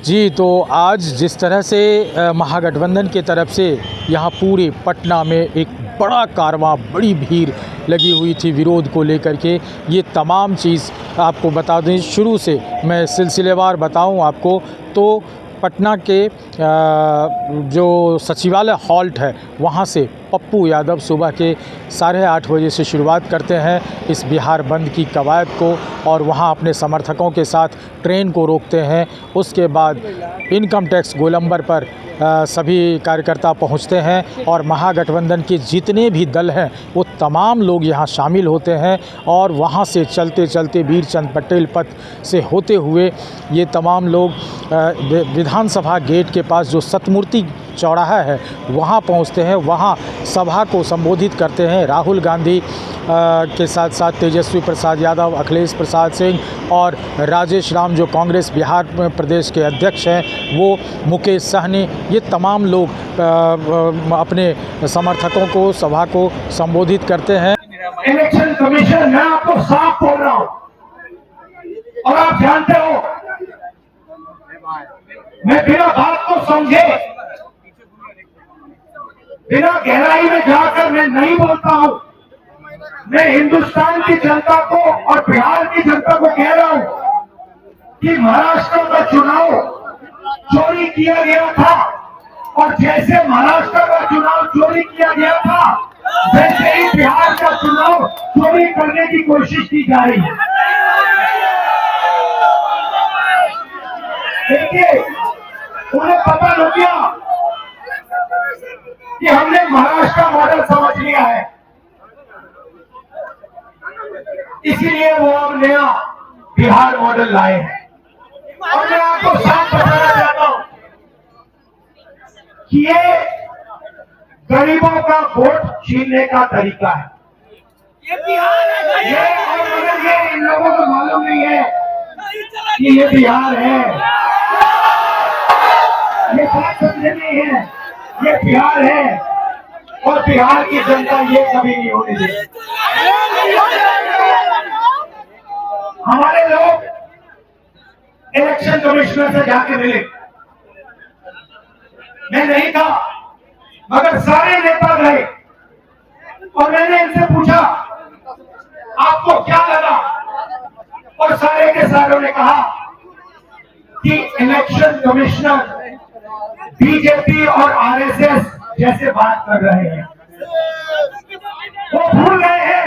जी, तो आज जिस तरह से महागठबंधन की तरफ से यहाँ पूरे पटना में एक बड़ा कारवां, बड़ी भीड़ लगी हुई थी विरोध को लेकर के, ये तमाम चीज़ आपको बता दें। शुरू से मैं सिलसिलेवार बताऊं आपको तो पटना के जो सचिवालय हॉल्ट है वहाँ से पप्पू यादव सुबह के 8:30 बजे से शुरुआत करते हैं इस बिहार बंद की कवायद को और वहाँ अपने समर्थकों के साथ ट्रेन को रोकते हैं। उसके बाद इनकम टैक्स गोलंबर पर सभी कार्यकर्ता पहुंचते हैं और महागठबंधन के जितने भी दल हैं वो तमाम लोग यहाँ शामिल होते हैं और वहाँ से चलते चलते वीरचंद पटेल पथ से होते हुए ये तमाम लोग विधानसभा गेट के पास जो सतमूर्ति चौराहा है वहाँ पहुँचते हैं। वहाँ सभा को संबोधित करते हैं। राहुल गांधी के साथ साथ तेजस्वी प्रसाद यादव, अखिलेश प्रसाद सिंह और राजेश राम जो कांग्रेस बिहार प्रदेश के अध्यक्ष हैं, वो मुकेश सहनी, ये तमाम लोग अपने समर्थकों को सभा को संबोधित करते हैं। इलेक्शन कमीशन, मैं आपको साफ बोल रहा हूँ और आप जानते हो मैं बिना बात को समझे, बिना गहराई में जाकर मैं नहीं बोलता हूँ। मैं हिंदुस्तान की जनता को और बिहार की जनता को कह रहा हूँ कि महाराष्ट्र का चुनाव चोरी किया गया था और जैसे महाराष्ट्र का चुनाव चोरी किया गया था वैसे ही बिहार का चुनाव चोरी करने की कोशिश की जा रही है। देखिए, उन्हें पता लग गया कि हमने महाराष्ट्र का मॉडल समझ लिया है, इसीलिए वो अब नया बिहार मॉडल लाए हैं। और मैं आपको साफ बताना चाहता हूं कि ये गरीबों का वोट छीनने का तरीका है। ये बिहार है, ये और मगर ये इन लोगों को मालूम नहीं है कि ये बिहार है। ये बात समझे नहीं है, ये बिहार है और बिहार की जनता ये कभी नहीं होने देगी। हमारे लोग इलेक्शन कमिश्नर से जाके मिले, मैं नहीं था मगर सारे नेता गए और मैंने इनसे पूछा आपको क्या लगा, और सारे के सारों ने कहा कि इलेक्शन कमिश्नर बीजेपी और आरएसएस जैसे बात कर रहे हैं। वो भूल गए हैं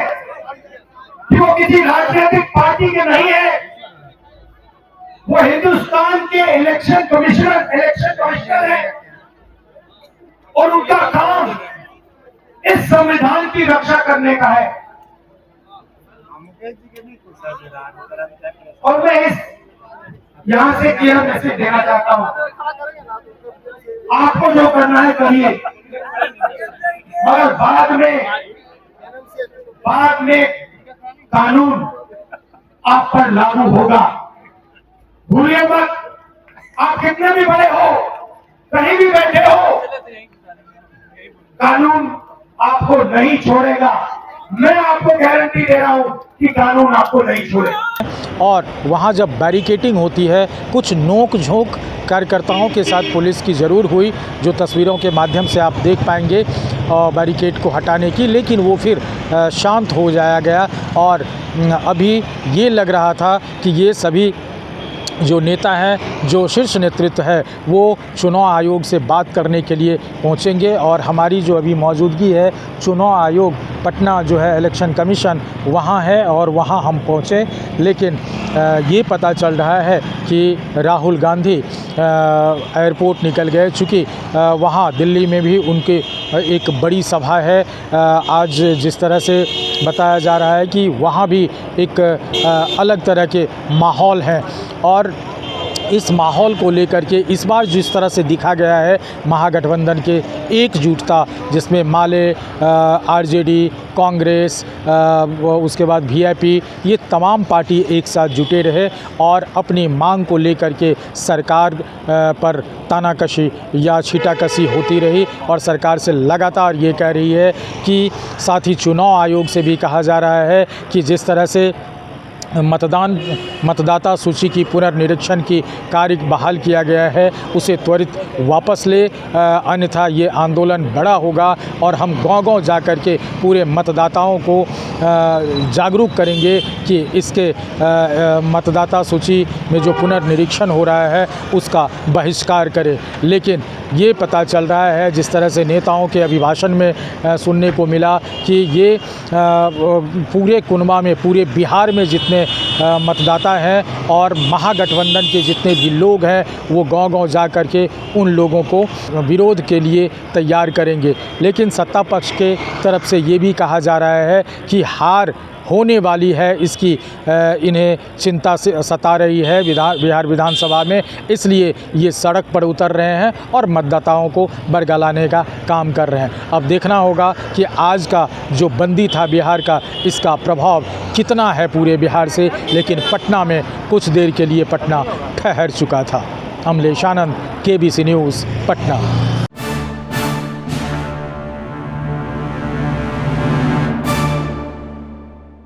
कि वो किसी राजनीतिक पार्टी के नहीं है, वो हिंदुस्तान के इलेक्शन कमिश्नर है और उनका काम इस संविधान की रक्षा करने का है। और मैं इस यहां से क्लियर मैसेज देना चाहता हूं, आपको जो करना है करिए, मगर बाद में कानून आप पर लागू होगा। भूलिए मत, आप कितने भी बड़े हो, कहीं भी बैठे हो, कानून आपको नहीं छोड़ेगा। मैं आपको गारंटी दे रहा हूं कि कानून आपको नहीं छोड़ेगा। और वहाँ जब बैरिकेटिंग होती है, कुछ नोक झोंक कार्यकर्ताओं के साथ पुलिस की ज़रूर हुई, जो तस्वीरों के माध्यम से आप देख पाएंगे बैरिकेड को हटाने की, लेकिन वो फिर शांत हो जाया गया। और अभी ये लग रहा था कि ये सभी जो नेता हैं, जो शीर्ष नेतृत्व है, वो चुनाव आयोग से बात करने के लिए पहुंचेंगे। और हमारी जो अभी मौजूदगी है, चुनाव आयोग पटना जो है इलेक्शन कमीशन वहाँ है और वहाँ हम पहुँचे, लेकिन ये पता चल रहा है कि राहुल गांधी एयरपोर्ट निकल गए, चूँकि वहाँ दिल्ली में भी उनके एक बड़ी सभा है। आज जिस तरह से बताया जा रहा है कि वहाँ भी एक अलग तरह के माहौल हैं और इस माहौल को लेकर के इस बार जिस तरह से दिखा गया है महागठबंधन के एकजुटता, जिसमें माले, आरजेडी, कांग्रेस, उसके बाद वीआईपी, ये तमाम पार्टी एक साथ जुटे रहे और अपनी मांग को लेकर के सरकार पर तानाकशी या छीटाकशी होती रही और सरकार से लगातार ये कह रही है कि साथ ही चुनाव आयोग से भी कहा जा रहा है कि जिस तरह से मतदाता सूची की पुनर्निरीक्षण की कार्य बहाल किया गया है उसे त्वरित वापस ले, अन्यथा ये आंदोलन बड़ा होगा और हम गांव-गांव जा कर के पूरे मतदाताओं को जागरूक करेंगे कि इसके मतदाता सूची में जो पुनर्निरीक्षण हो रहा है उसका बहिष्कार करें। लेकिन ये पता चल रहा है जिस तरह से नेताओं के अभिभाषण में सुनने को मिला कि ये पूरे कुनबा में, पूरे बिहार में जितने मतदाता हैं और महागठबंधन के जितने भी लोग हैं वो गांव-गांव जा कर के उन लोगों को विरोध के लिए तैयार करेंगे। लेकिन सत्ता पक्ष के तरफ से ये भी कहा जा रहा है कि हार होने वाली है, इसकी इन्हें चिंता से सता रही है बिहार विधानसभा में, इसलिए ये सड़क पर उतर रहे हैं और मतदाताओं को बरगलाने का काम कर रहे हैं। अब देखना होगा कि आज का जो बंदी था बिहार का, इसका प्रभाव कितना है पूरे बिहार से। लेकिन पटना में कुछ देर के लिए पटना ठहर चुका था। अमलेश आनंद, KBC न्यूज़, पटना।